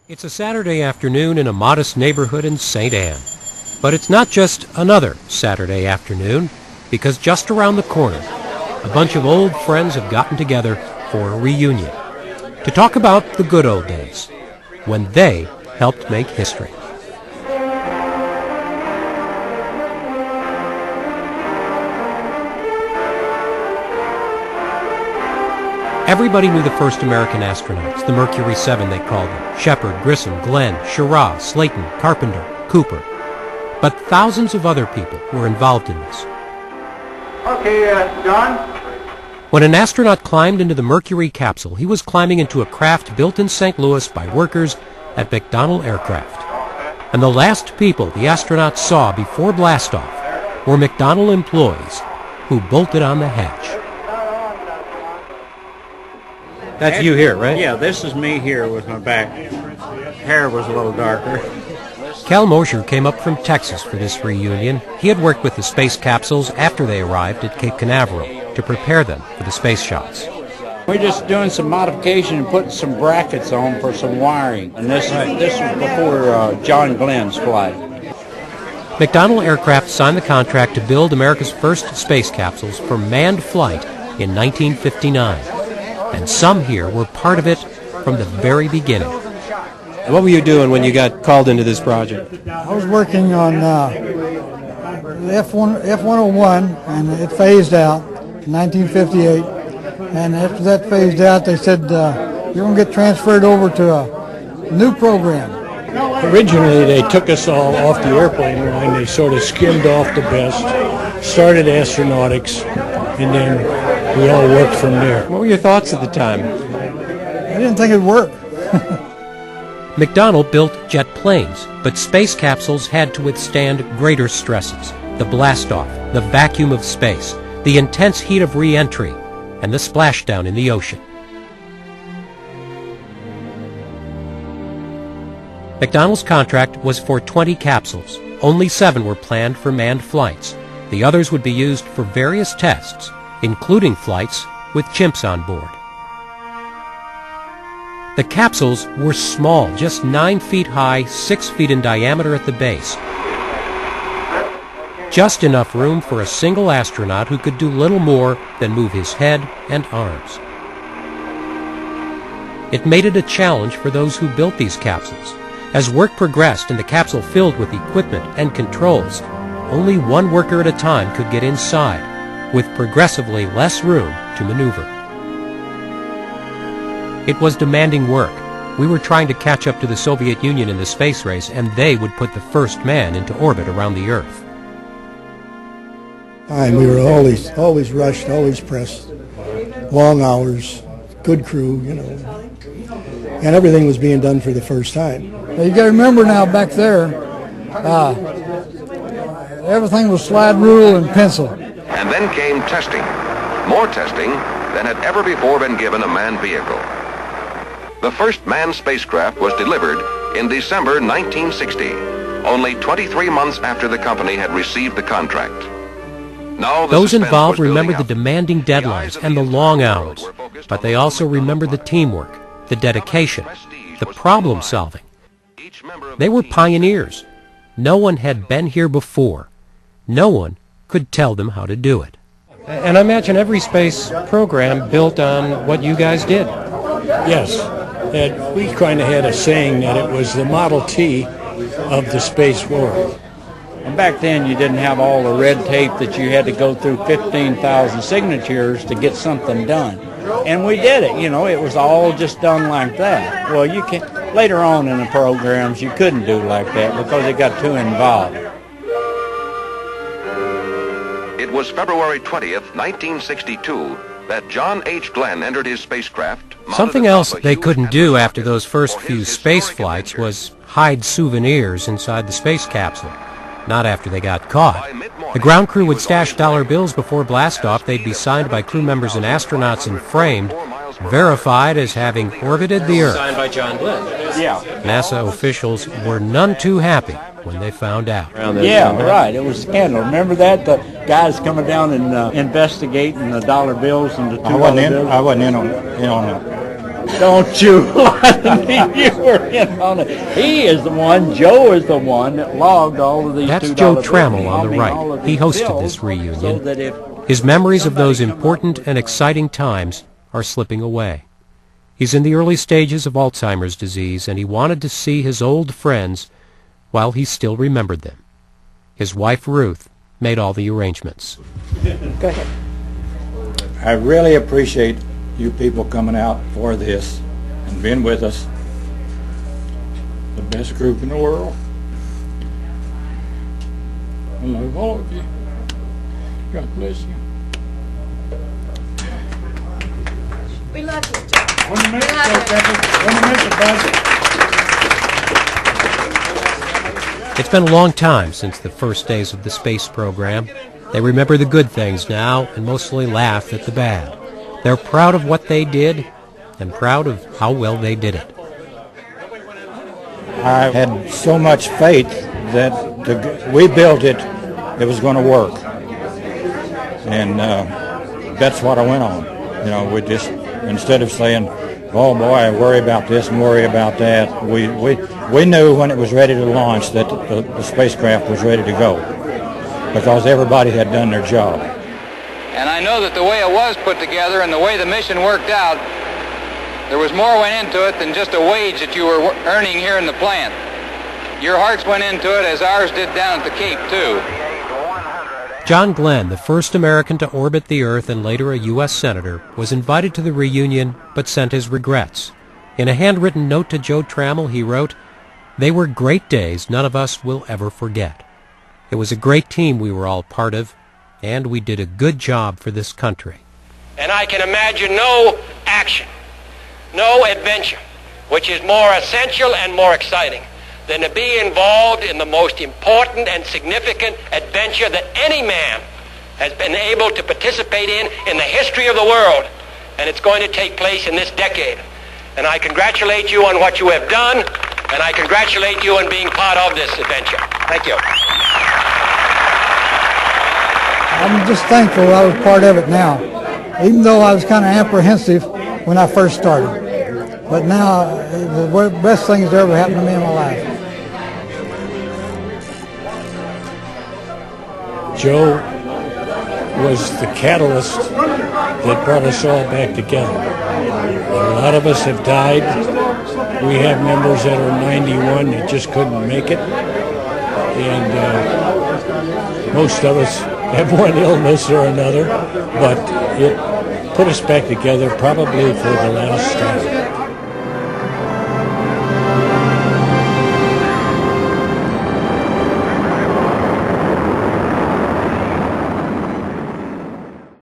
It's a Saturday afternoon in a modest neighborhood in St. Anne. But it's not just another Saturday afternoon, because just around the corner, a bunch of old friends have gotten together for a reunion to talk about the good old days, when they helped make history. Everybody knew the first American astronauts, the Mercury 7 they called them: Shepard, Grissom, Glenn, Schirra, Slayton, Carpenter, Cooper. But thousands of other people were involved in this. Okay, John? When an astronaut climbed into the Mercury Capsule, he was climbing into a craft built in St. Louis by workers at McDonnel Aircraft. And the last people the astronauts saw before blastoff were McDonnell employees who bolted on the hatch. That's you here, right? Yeah, this is me here with my back. Hair was a little darker. Cal Mosher came up from Texas for this reunion. He had worked with the space capsules after they arrived at Cape Canaveral to prepare them for the space shots. We're just doing some modification and putting some brackets on for some wiring. And this was before John Glenn's flight. McDonnell Aircraft signed the contract to build America's first space capsules for manned flight in 1959. And some here were part of it from the very beginning. What were you doing when you got called into this project? I was working on the F-101, and it phased out in 1958. And after that phased out, they said, you're going to get transferred over to a new program. Originally, they took us all off the airplane line. They sort of skimmed off the best, started astronautics, and then we all worked from there. What were your thoughts at the time? I didn't think it'd work. McDonnell built jet planes, but space capsules had to withstand greater stresses: the blastoff, the vacuum of space, the intense heat of re-entry, and the splashdown in the ocean. McDonnell's contract was for 20 capsules. Only 7 were planned for manned flights. The others would be used for various tests, including flights with chimps on board. The capsules were small, just 9 feet high, 6 feet in diameter at the base. Just enough room for a single astronaut who could do little more than move his head and arms. It made it a challenge for those who built these capsules. As work progressed and the capsule filled with equipment and controls, only one worker at a time could get inside, with progressively less room to maneuver. It was demanding work. We were trying to catch up to the Soviet Union in the space race, and they would put the first man into orbit around the Earth. We were always rushed, always pressed, long hours, good crew, and everything was being done for the first time. Now, you got to remember now, back there, everything was slide rule and pencil. And then came testing, more testing than had ever before been given a manned vehicle. The first manned spacecraft was delivered in December 1960, only 23 months after the company had received the contract. Now, those involved remembered the demanding deadlines and the long hours, but they also remembered the teamwork, the dedication, the problem solving. They were pioneers. No one had been here before. No one could tell them how to do it. And I imagine every space program built on what you guys did. Yes, we kind of had a saying that it was the Model T of the space world. And back then you didn't have all the red tape that you had to go through 15,000 signatures to get something done. And we did it, it was all just done like that. Well, you can later on in the programs you couldn't do like that because it got too involved. It was February 20th, 1962, that John H. Glenn entered his spacecraft. Something else they couldn't do after those first few space flights was hide souvenirs inside the space capsule. Not after they got caught. The ground crew would stash dollar bills before blastoff. They'd be signed by crew members and astronauts and framed, verified as having orbited the Earth. Signed by John Glenn. Yeah. NASA officials were none too happy when they found out. Yeah, right. It was a scandal. Remember that? The guys coming down and investigating the dollar bills and the $2 bills? I wasn't in on it. Don't you lie to me. You were in on it. He is the one, Joe is the one that logged all of these That's $2 Joe bills. Trammel on the I mean, all right. of He these hosted bills, this so reunion. that if His memories of those important and exciting times are slipping away. He's in the early stages of Alzheimer's disease, and he wanted to see his old friends while he still remembered them. His wife, Ruth, made all the arrangements. Go ahead. I really appreciate you people coming out for this and being with us. The best group in the world. I love all of you. God bless you. We love you, Joe. When you make it, bud. It's been a long time since the first days of the space program. They remember the good things now and mostly laugh at the bad. They're proud of what they did and proud of how well they did it. I had so much faith that we built it, it was going to work. And that's what I went on. You know, we just, instead of saying, oh boy, I worry about this and worry about that, we knew when it was ready to launch that the spacecraft was ready to go because everybody had done their job. And I know that the way it was put together and the way the mission worked out, there was more went into it than just a wage that you were earning here in the plant. Your hearts went into it as ours did down at the Cape, too. John Glenn, the first American to orbit the Earth and later a U.S. Senator, was invited to the reunion but sent his regrets. In a handwritten note to Joe Trammel, he wrote, "They were great days none of us will ever forget. It was a great team we were all part of, and we did a good job for this country." And I can imagine no action, no adventure, which is more essential and more exciting than to be involved in the most important and significant adventure that any man has been able to participate in the history of the world. And it's going to take place in this decade. And I congratulate you on what you have done, and I congratulate you on being part of this adventure. Thank you. I'm just thankful I was part of it now, even though I was kind of apprehensive when I first started. But now, the best thing that's ever happened to me in my life. Joe was the catalyst that brought us all back together. A lot of us have died. We have members that are 91 that just couldn't make it. And most of us have one illness or another. But it put us back together probably for the last time.